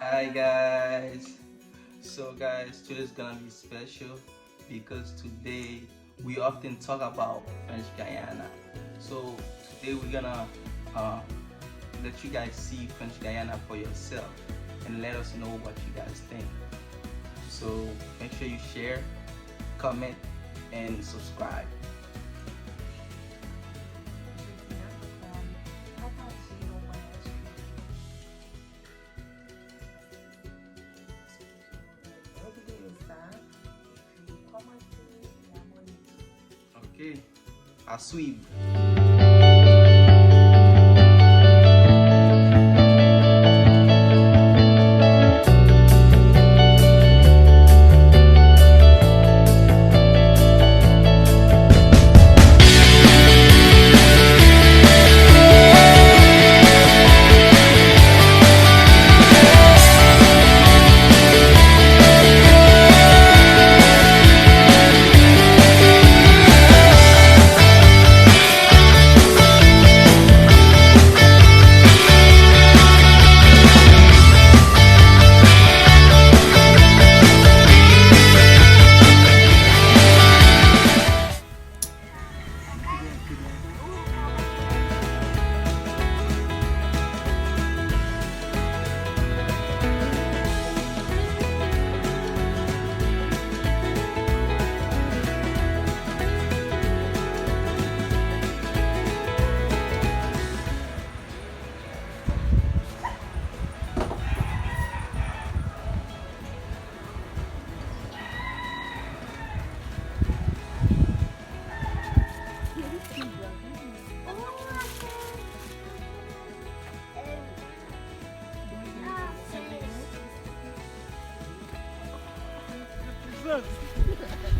Hi guys. So guys, today's gonna be special because today we often talk about French Guyana. So today we're gonna uh, let you guys see French Guyana for yourself and let us know what you guys think. So make sure you share, comment, and subscribe. Ok, à suivre.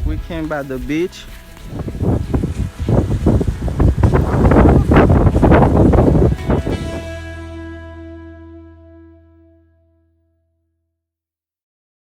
We came by the beach